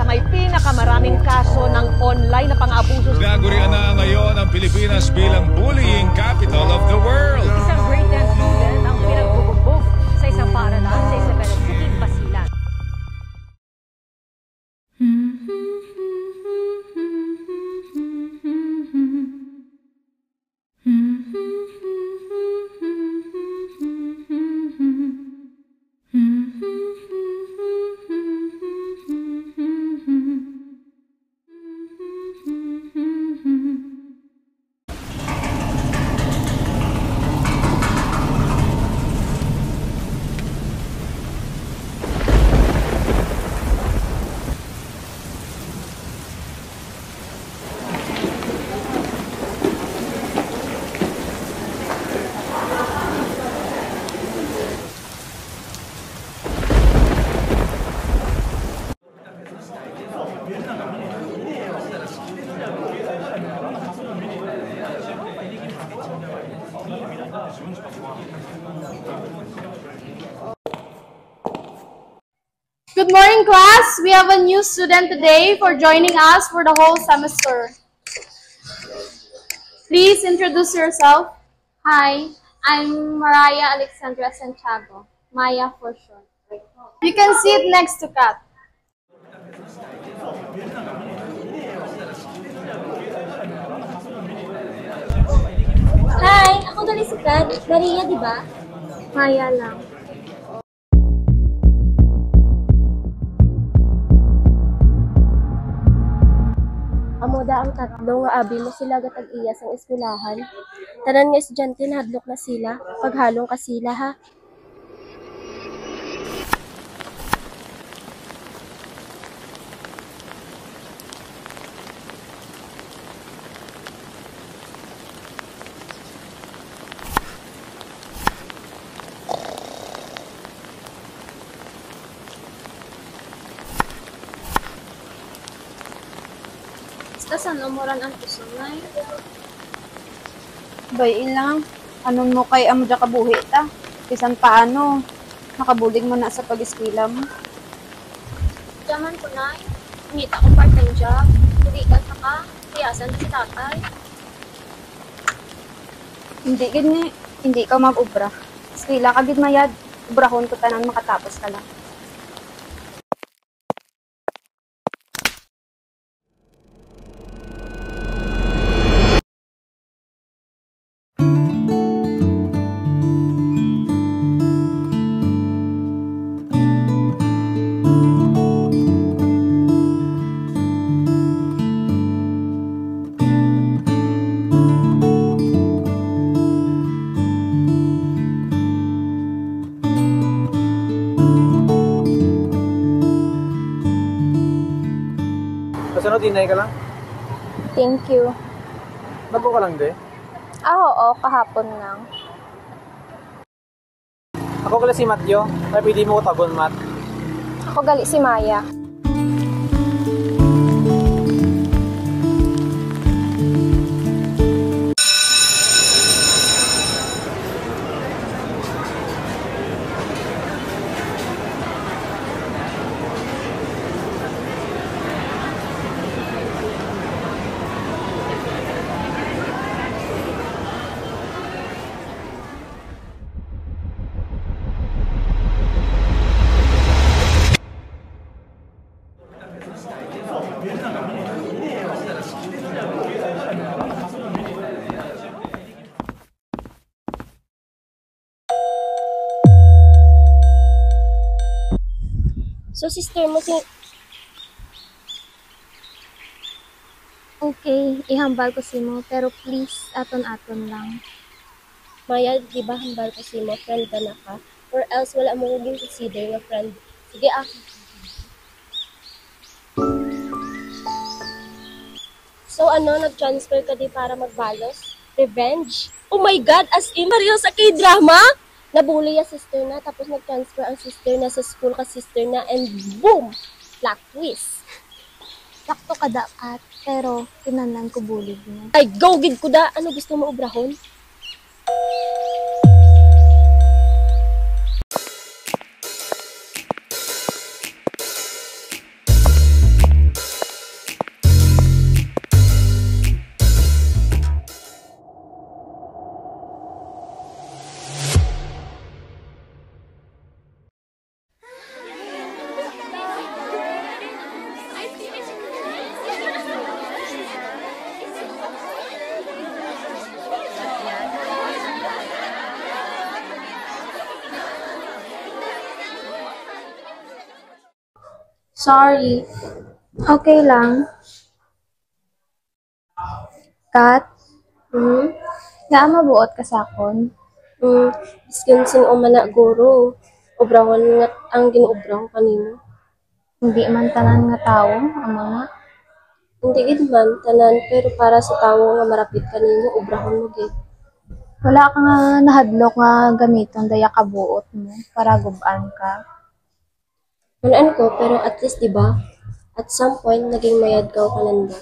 may pinakamaraming kaso ng online na pang-abuso. Nagurian na ngayon ang Pilipinas bilang bullying capital of the world. Isang grade 10 student ang pinagbubugbog sa isang paaralan sa Isabela City, Basilan. Good morning, class. We have a new student today for joining us for the whole semester. Please introduce yourself. Hi, I'm Mariah Alexandra Santiago, Maya for short. You can sit next to Kat. Hi, ako dali si Kat. Maria, di ba? Maya lang. Amoda ang tatlo nga abi mo sila gatag-iya sang eskwelahan. Tanan nga estudyante nahadlok na sila, paghalong ka sila ha. Kasan umuran ang tusunay? Bayin lang. Anon mo kay amo dya kabuhi ta? Bisan paano? Nakabulig mo na sa pag-eskwela mo. Diyaman ko na. Ngita ko part-time job. Hindi ka ka. Tiyasan si tatay. Hindi ka mag-ubra. Eskwela ka gid mayad. Ubrahon ko tanan makatapos ka lang. Ano, dinay ka lang? Thank you. Bago ka lang, de? Oo, kahapon lang. Ako kala si Matyo. Ay, pwede mo ko tagon, Mat. Ako gali si Maya. So, sister mo si... Okay, ihambal ko si mo, pero please, aton-aton lang. Maya, di ba hambal ko si mo, friend ka na ka? Or else, wala mo rin consider nga friend. Sige, ako. So, nag-transfer ka di para magbalos? Revenge? Oh my God, as in, Mario, sa K-drama? Nabully yung sister na, tapos nag-transfer ang sister na sa school ka sister na, and boom! Plot twist. Sakto ka dapat, pero tinanan ko bulig mo. Ay, go gid ko da! Ano gusto mo ubrahon? Sorry. Okay lang. Kat, nga mabuot ka sakon. Iskin sin umana guro. Obrawan nga ang ginuobraw kanimo. Hindi man tanan nga tao, ang mga. Hindi gid man tanan pero para sa tawo nga marapit kanimo obrahon mo gid. Wala ka nga nahadlok nga gamiton daya kabuot mo para guban ka. Walaan ko pero at least di ba? At some point naging mayad ka o kananda.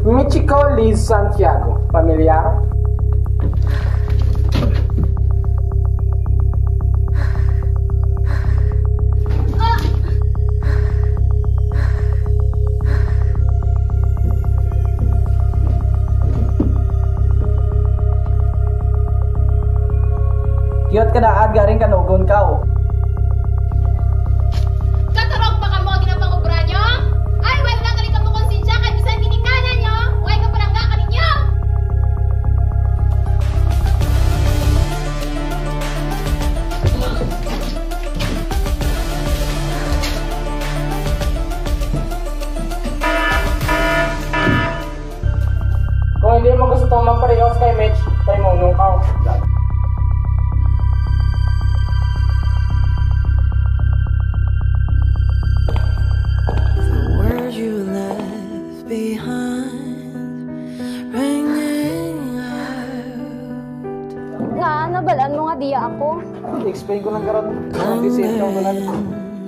Michiko Liz Santiago. Pamilyar? Kiyot ka na garing kanugon ka o. Katarog pa ka mo ginapangubra nyo? Ay, wala na ka mo konsensya kahit bisan ginikanan nyo. Huwag ka parang ka ninyo. Kung hindi mo gusto magparehos kay Mitch, kay Munong ka o. Word you left behind, ringing out. Nga, nabalaan mo nga diya ako. I-explain ko lang karon. Hindi siya ikaw doon.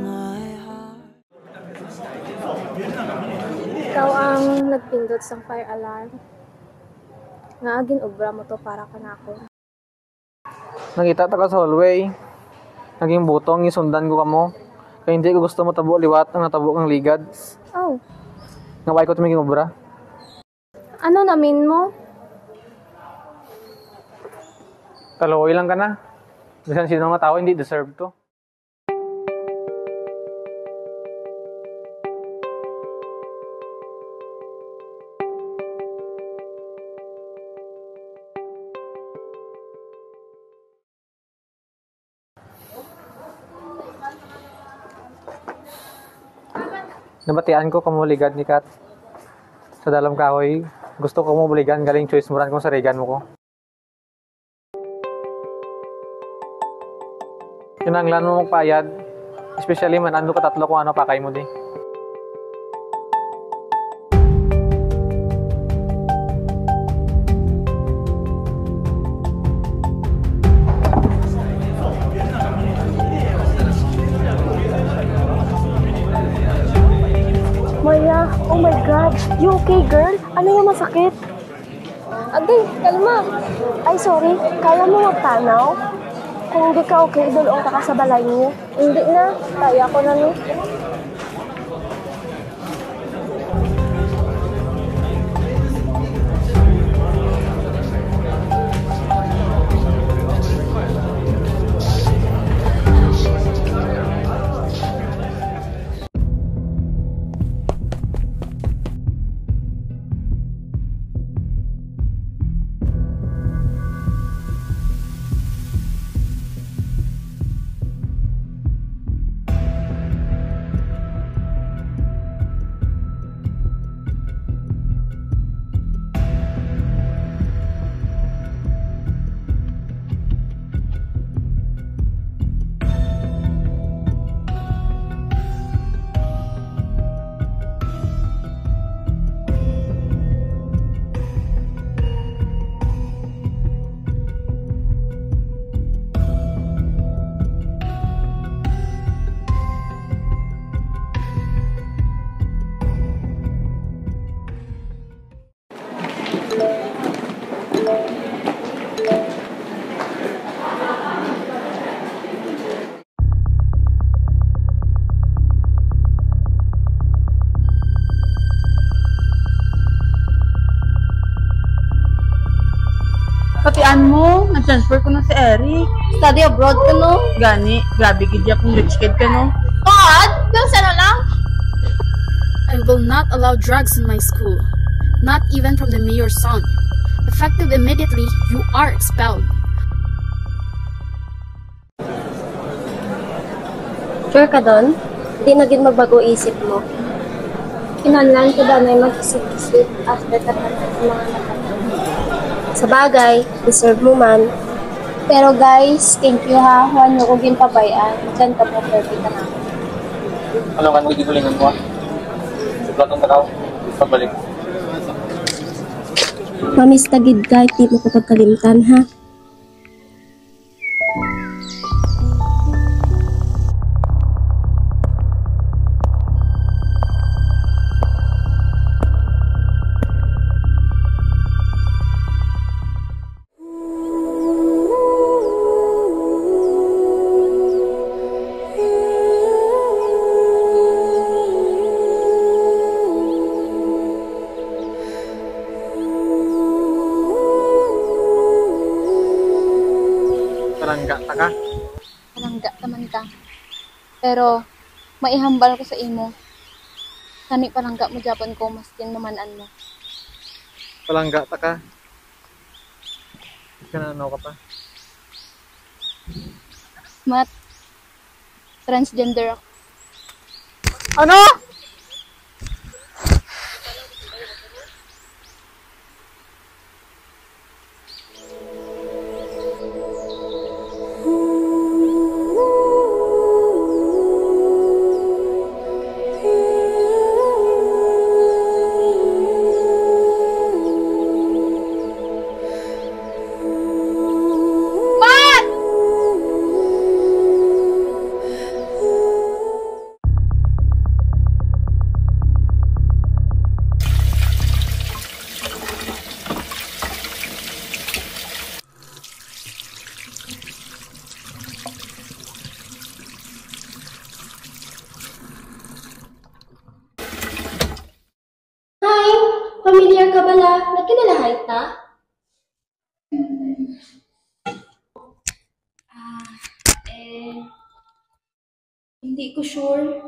My heart. Ikaw ang nagpindot sa fire alarm. Nga, ginobra mo to para ka na ako. Nakita ta ka sa hallway. Naging butong, isundan ko kamo. Kaya hindi ko gusto mo tabo liwat ang natabo kang ligad. Oh, Ngaway ko tumingin obra. ano namin mo? Kaluoy lang ka na. Bisan sino nga tao hindi deserve to. Nabatian ko kamo ligad ni Kat. Sa dalam kahoy, gusto ko mo buligan galing choice mo ran kung sarigan mo ko. Kinanglan mo mong payad, especially man ando ka tatlo kung ano pakay mo di. Maya, oh my God. You okay, girl? Ano yung masakit? Agay, kalma. Ay, sorry. Kaya mo magtanaw? Kung hindi ka okay, dulong ka sa balay niyo. Hindi na. Kaya ko na ni. Si Anmo, na-transfer ko na si Eric. Study abroad ka, no? Gani, grabe gidya kung rich kid ka, no? God! Yung sana lang? I will not allow drugs in my school. Not even from the mayor's son. Effective immediately, you are expelled. Sure ka doon? Hindi na din magbago isip mo. Kinanlan ko daw na mag-isip-isip after katapos ng mga nakatapos. Sa bagay, deserve mo man. Pero guys, thank you ha. Huwag niyo ko ginpabayaan. Diyan ka po, perfect ka na. Ano ka, nagigulingan mo? Sa platong takaw, pabalik. Mamistagid ka, hindi mo ko pagkalimtan, ha? Palangga ta ka? Palangga naman ka. Pero, maihambal ko sa imo. Kani palangga mo Japan ko, maskin mamanan mo. Palangga ta ka? Kanano ka pa? Mat, transgender ako. Ano? Hi! Pamilyar ka bala? Nagkinalahay ta? Hindi ko sure.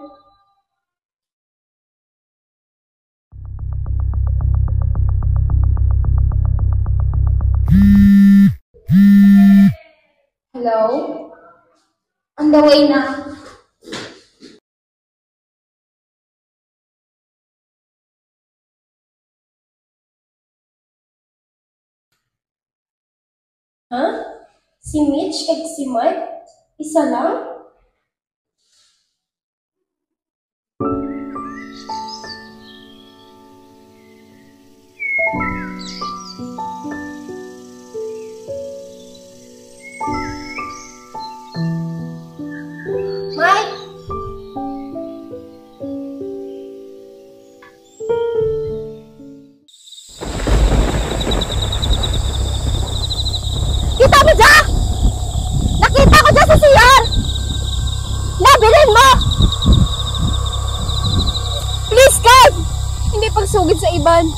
Hello? On the way na. Ha? Si Mitch at si Mark? Isa lang? Mike! Kita mo dyan! Nakita ko dyan sa CR! Nabilin mo! Please, God! Hindi pagsugid sa iban.